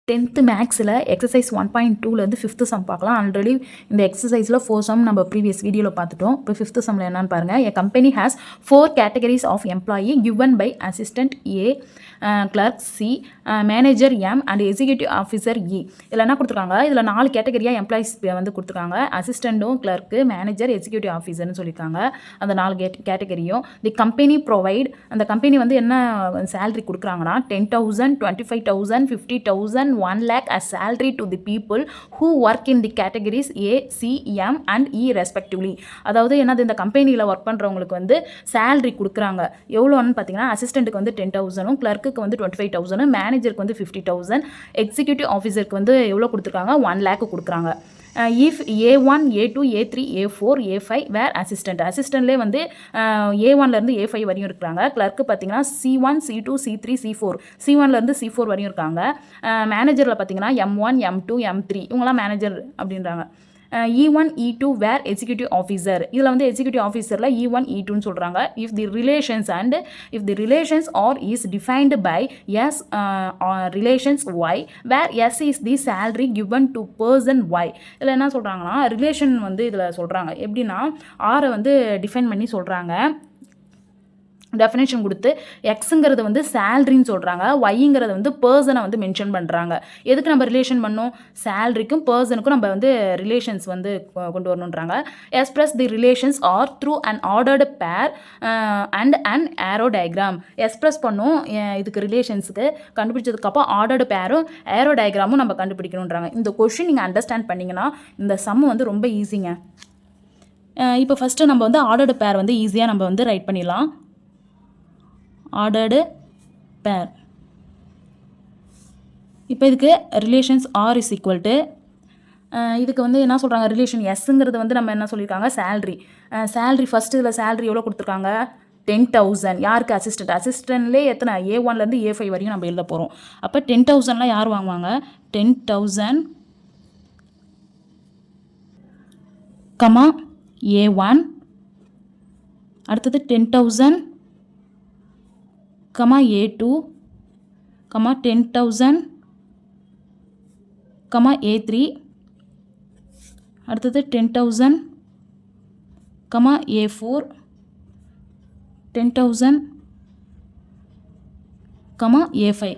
10th மேக்ஸில் exercise 1.2லேருந்து 5th some பார்க்கலாம். Already இந்த எக்ஸசைஸில் 4 சம் நம்ம ப்ரீவியஸ் வீடியோவில் பார்த்துட்டோம். இப்போ 5th சம்மில் என்னன்னு பாருங்கள். A company has 4 categories of employee given by assistant A, clerk C, manager M and executive officer E. இதில் என்ன கொடுத்துருக்காங்க, இதில் 4 கேட்டகரியாக எம்ப்ளாயிஸ் வந்து கொடுத்துருக்காங்க. அசிஸ்டண்ட்டும், கிளர்க்கு, மேனேஜர், எக்ஸிக்யூட்டிவ் ஆஃபீஸர்னு சொல்லியிருக்காங்க. அந்த 4 கேட்டகரியும் தி கம்பெனி ப்ரொவைட், அந்த கம்பெனி வந்து என்ன சேலரி கொடுக்குறாங்கன்னா 10,000, 25,000, 50,000, 1 lakh as salary to the people who work in the categories A, C, M and E respectively. அதாவது என்னது, இந்த கம்பெனியில் ஒர்க் பண்ணுறவங்களுக்கு வந்து சேலரி கொடுக்குறாங்க. எவ்வளோன்னு பார்த்தீங்கன்னா, அசிஸ்டண்ட்டுக்கு வந்து 10,000, கிளர்க்குக்கு வந்து 25,000, மேனேஜருக்கு வந்து 50,000, எக்ஸிக்யூட்டிவ் ஆஃபீஸருக்கு வந்து எவ்வளோ கொடுத்துருக்காங்க, 1 lakh கொடுக்குறாங்க. if A1, A2, A3, A4, A5 வேர் அசிஸ்டண்ட்லேயே வந்து A1லேருந்து A5 வரையும் இருக்கிறாங்க. கிளர்க்கு பார்த்தீங்கன்னா C1, C2, C3, C4, C1லேருந்து C4 வரையும் இருக்காங்க. மேனேஜரில் பார்த்தீங்கன்னா M1, M2, M3 இவங்களாம் மேனேஜர் அப்படின்றாங்க. E1, E2 வேர் எக்ஸிக்யூட்டிவ் ஆஃபீஸர், இதில் வந்து எக்ஸிக்யூட்டிவ் ஆஃபீஸரில் E1, E2ன்னு சொல்கிறாங்க. If the relations are is defined by S relations Y where S is the salary given to person Y. இதில் என்ன சொல்கிறாங்கன்னா, ரிலேஷன் வந்து இதில் சொல்கிறாங்க. எப்படின்னா ஆரை வந்து டிஃபைன் பண்ணி சொல்கிறாங்க, டெஃபினேஷன் கொடுத்து எக்ஸுங்கிறது வந்து சேலரின்னு சொல்கிறாங்க, ஒய்ங்கிறத வந்து பர்சனை வந்து மென்ஷன் பண்ணுறாங்க. எதுக்கு நம்ம ரிலேஷன் பண்ணோம், சேலரிக்கும் பர்சனுக்கும் நம்ம வந்து ரிலேஷன்ஸ் வந்து கொண்டு வரணுன்றாங்க. Express the relations R through an ordered pair and an arrow diagram. Express பண்ணும் இதுக்கு ரிலேஷன்ஸுக்கு கண்டுபிடிச்சதுக்கப்புறம் ஆர்டர்டு பேரும் ஏரோ டயக்ராமும் நம்ம கண்டுபிடிக்கணுன்றாங்க. இந்த கொஷின் நீங்கள் அண்டர்ஸ்டாண்ட் பண்ணிங்கன்னா இந்த சம் வந்து ரொம்ப ஈஸிங்க. இப்போ ஃபஸ்ட்டு நம்ம வந்து ஆர்டர்டு பேர் வந்து ஈஸியாக நம்ம வந்து ரைட் பண்ணிடலாம். ஆர்டர்டு பேர். இப்போ இதுக்கு relations are is equal to, இதுக்கு வந்து என்ன சொல்கிறாங்க, ரிலேஷன் எஸ்ங்கிறது வந்து நம்ம என்ன சொல்லியிருக்காங்க, சேலரி ஃபஸ்ட்டு இதில் சேலரி எவ்வளோ கொடுத்துருக்காங்க, 10,000. யாருக்கு, அசிஸ்டன்ட்லேயே எத்தனை, A1லேருந்து A5 வரையும் நம்ம எழுத போகிறோம். அப்போ 10,000லாம் யார் வாங்குவாங்க, 10,000, A1, அடுத்தது 10,000, A2, 10,000, A3, அடுத்தது 10,000, A4, 10,000, A5.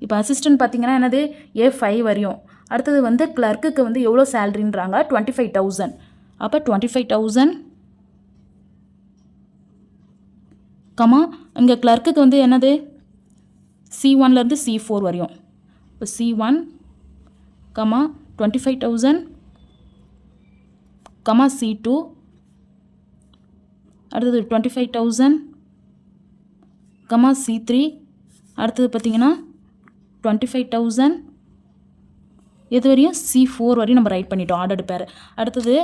இப்போ அசிஸ்டன்ட் பார்த்தீங்கன்னா என்னது, A5 வரையும். அடுத்தது வந்து கிளர்க்குக்கு வந்து எவ்வளோ சேலரின்றாங்க, 25,000. அப்போ 25,000, இங்கே கிளர்க்குக்கு வந்து என்னது, C1லேருந்து C4 வரையும். இப்போ C1, 25,000, C2, அடுத்தது 25,000, C3, அடுத்தது பார்த்திங்கன்னா 25,000, இது வரையும் C4 வரையும் நம்ம ரைட் பண்ணிட்டோம் ஆர்டர்டு பேர். அடுத்தது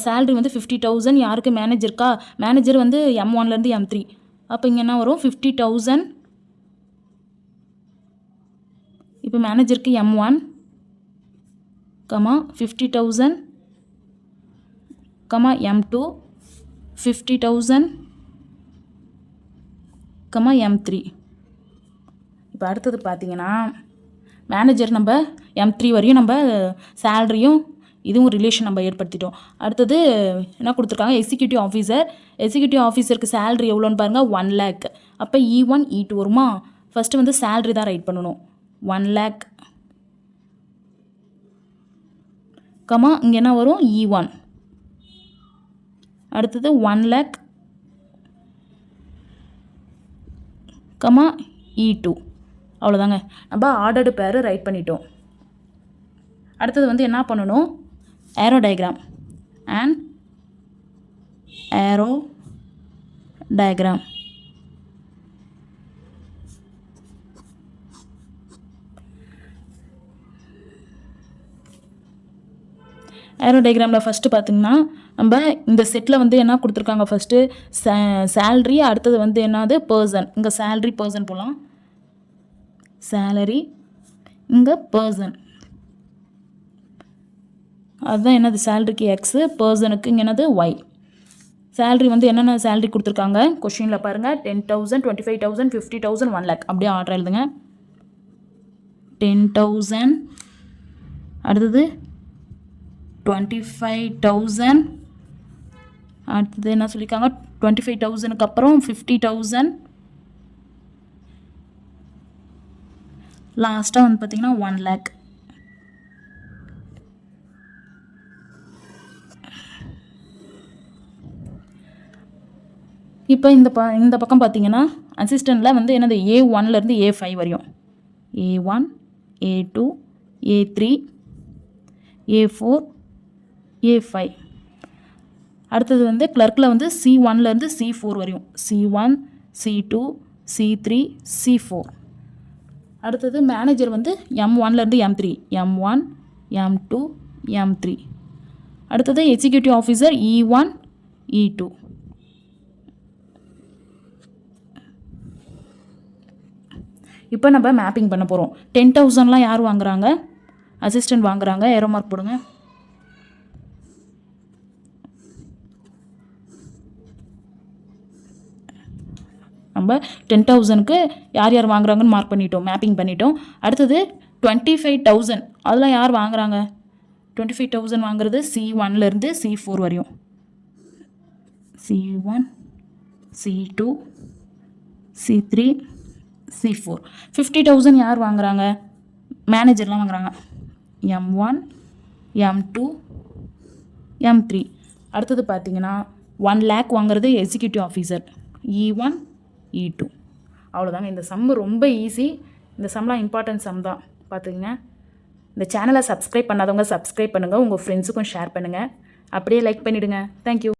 சேலரி வந்து 50,000 யாருக்கு, மேனேஜருக்கா, மேனேஜர் வந்து M1லேருந்து M3. அப்போ இங்கே என்ன வரும், 50,000. இப்போ மேனேஜருக்கு M1, 50,000, M2, 50,000, M3. இப்போ அடுத்தது பார்த்தீங்கன்னா மேனேஜர் நம்ம M3 வரையும் நம்ம சேலரியும் இதுவும் ரிலேஷன் நம்ம ஏற்படுத்திட்டோம். அடுத்தது என்ன கொடுத்துருக்காங்க, எக்ஸிக்யூட்டிவ் ஆஃபீஸருக்கு சேலரி எவ்வளோன்னு பாருங்கள், 1 lakh. அப்போ E1, E2 வருமா, ஃபஸ்ட்டு வந்து சேலரி தான் ரைட் பண்ணணும், 1 lakh, இங்கே என்ன வரும், E1, அடுத்தது 1 lakh, E2. அவ்வளோதாங்க, நம்ம ஆர்டர்டு பேர் ரைட் பண்ணிட்டோம். அடுத்தது வந்து என்ன பண்ணணும், arrow diagram and arrow diagram. Arrow டயக்ராமில் ஃபஸ்ட்டு பார்த்திங்கன்னா நம்ம இந்த செட்டில் வந்து என்ன கொடுத்துருக்காங்க, ஃபஸ்ட்டு சேலரி, அடுத்தது வந்து என்னது, பர்சன். இங்கே சேலரி பர்சன் போகலாம், சேலரி, இங்கே பர்சன், அதுதான் என்னது, சேலரிக்கு எக்ஸு, பர்சனுக்கு இங்கே என்னது ஒய். சேலரி வந்து என்னென்ன சேலரி கொடுத்துருக்காங்க கொஷினில் பாருங்கள், 10,000, 25,000, 50,000, 1 lakh. அப்படியே ஆர்டர் எழுதுங்க. 10,000. அடுத்தது 25,000. அடுத்தது என்ன சொல்லியிருக்காங்க, 25,000க்கு அப்புறம் 50,000. லாஸ்ட்டாக வந்து பார்த்திங்கன்னா 1 lakh. இப்போ இந்த பக்கம் பார்த்தீங்கன்னா அசிஸ்டண்ட்டில் வந்து என்னது A1லேருந்து A5 வரையும், A1, A2, A3, A4, A5. அடுத்தது வந்து கிளர்க்கில் வந்து C1லேருந்து C4 வரையும், C1, C2, C3, C4. அடுத்தது மேனேஜர் வந்து M1லேருந்து M3, M1, M2, M3. அடுத்தது எக்ஸிக்யூட்டிவ் ஆஃபீஸர் E1, E2. இப்போ நம்ம மேப்பிங் பண்ண போகிறோம். 10,000லாம் யார் வாங்குறாங்க, அசிஸ்டண்ட் வாங்குறாங்க. ஏரோ மார்க் போடுங்க. நம்ம 10,000க்கு யார் யார் வாங்குறாங்கன்னு மார்க் பண்ணிட்டோம், மேப்பிங் பண்ணிட்டோம். அடுத்தது 25,000, அதெல்லாம் யார் வாங்குறாங்க, 25,000 வாங்குறது C1லேருந்து C4 வரையும், C1, C2, C3, C4. 50,000 யார் வாங்குறாங்க, மேனேஜர்லாம் வாங்குறாங்க, M1, M2, M3. அடுத்தது பார்த்தீங்கன்னா 1 lakh வாங்குறது எக்ஸிக்யூட்டிவ் ஆஃபீஸர் E1, E2. அவ்வளோதாங்க. இந்த சம்மு ரொம்ப ஈஸி. இந்த சம்லாம் இம்பார்ட்டன்ட் சம் தான், பார்த்துக்குங்க. இந்த சேனலை சப்ஸ்கிரைப் பண்ணாதவங்க சப்ஸ்கிரைப் பண்ணுங்கள், உங்கள் ஃப்ரெண்ட்ஸுக்கும் ஷேர் பண்ணுங்கள், அப்படியே லைக் பண்ணிவிடுங்க. தேங்க்யூ.